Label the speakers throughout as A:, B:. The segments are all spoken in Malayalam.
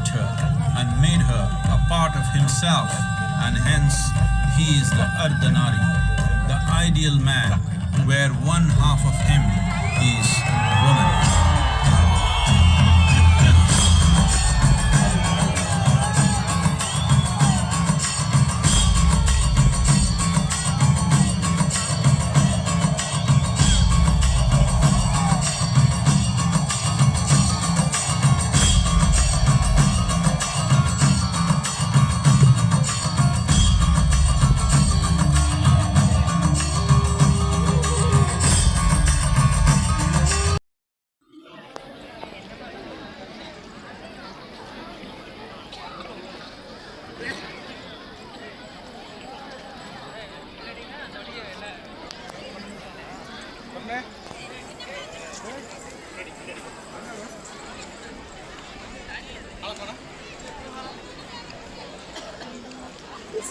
A: shaped her and made her a part of himself, and hence he is the Ardhanari, the ideal man, where one half of him is woman.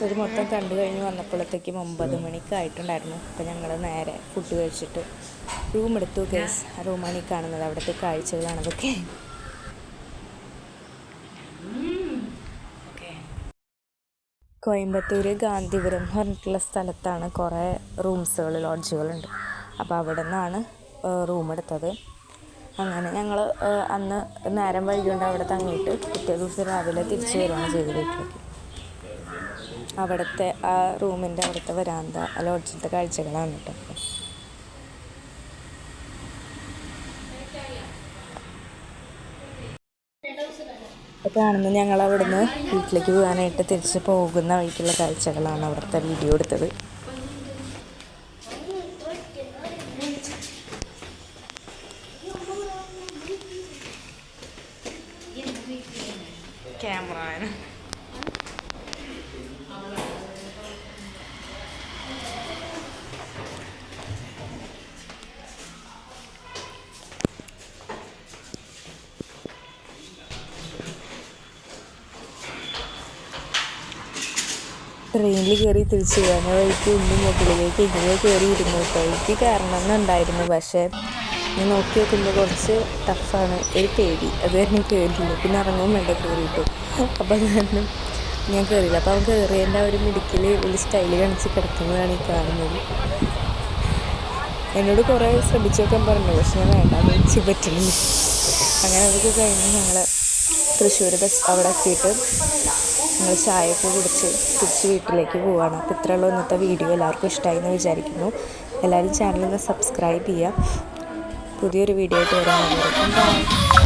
B: ഇത് മൊത്തം കണ്ടു കഴിഞ്ഞ് വന്നപ്പോഴത്തേക്കും 9 മണിക്കായിട്ടുണ്ടായിരുന്നു. അപ്പോൾ ഞങ്ങൾ നേരെ ഫുഡ് കഴിച്ചിട്ട് റൂം എടുത്തു. ഗൈസ്, റൂമാണ് ഈ കാണുന്നത്. അവിടുത്തെ കാഴ്ചകളാണ് അതൊക്കെ. കോയമ്പത്തൂർ ഗാന്ധിപുരം എന്ന് പറഞ്ഞിട്ടുള്ള സ്ഥലത്താണ് കുറേ റൂംസുകൾ, ലോഡ്ജുകളുണ്ട്. അപ്പോൾ അവിടെ നിന്നാണ് റൂം എടുത്തത്. അങ്ങനെ ഞങ്ങൾ അന്ന് നേരം വൈകിയുണ്ട് അവിടെ തങ്ങിയിട്ട് പിറ്റേ ദിവസം രാവിലെ തിരിച്ചു വരികയാണ് ചെയ്ത് വീട്ടിലേക്ക്. അവിടുത്തെ ആ റൂമിൻ്റെ അവിടുത്തെ വരാന്ത, ആ ലോഡ്ജിലത്തെ കാഴ്ചകളാണ് കേട്ടോ. അപ്പോൾ കാണുന്നത് ഞങ്ങൾ അവിടുന്ന് വീട്ടിലേക്ക് പോകാനായിട്ട് തിരിച്ച് പോകുന്ന വഴിക്കുള്ള കാഴ്ചകളാണ് അവിടുത്തെ വീഡിയോ എടുത്തത്. ക്യാമറ ട്രെയിനിൽ കയറി തിരിച്ചു പോകാൻ വഴിക്ക് ഒന്നും മുകളിലേക്ക് ഇങ്ങനെ കയറി ഇരുന്നു കേട്ടോ. എനിക്ക് കയറണമെന്നുണ്ടായിരുന്നു, പക്ഷേ ഞാൻ നോക്കി നോക്കുമ്പോൾ കുറച്ച് ടഫാണ്, ഒരു പേടി. അത് കാരണം കയറിയില്ല. പിന്നെ ഇറങ്ങാൻ വേണ്ട കയറിയിട്ട്. അപ്പോൾ അത് കാരണം ഞാൻ കയറിയില്ല. അപ്പോൾ അവൻ കയറിയതിൻ്റെ ആ ഒരു മിടുക്കിൽ വലിയ സ്റ്റൈൽ കാണിച്ച് കിടക്കുന്നതാണ് ഈ കാണുന്നത്. എന്നോട് കുറേ ശ്രമിച്ചൊക്കെ പറഞ്ഞു, പക്ഷെ ഞാൻ വേണ്ടാന്ന് വെച്ച് പറ്റുന്നില്ല. അങ്ങനെ അതൊക്കെ കഴിഞ്ഞ് ഞങ്ങൾ തൃശ്ശൂർ ബസ് അവിടെ എത്തിയിട്ട് ഞങ്ങൾ ചായയൊക്കെ കുടിച്ച് തിരിച്ച് വീട്ടിലേക്ക് പോവുകയാണ്. അപ്പോൾ ഇത്രയുള്ള ഇന്നത്തെ വീഡിയോ എല്ലാവർക്കും ഇഷ്ടമായി എന്ന് വിചാരിക്കുന്നു. എല്ലാവരും ചാനലൊന്ന് സബ്സ്ക്രൈബ് ചെയ്യുക. പുതിയൊരു വീഡിയോ ആയിട്ട് വരാൻ.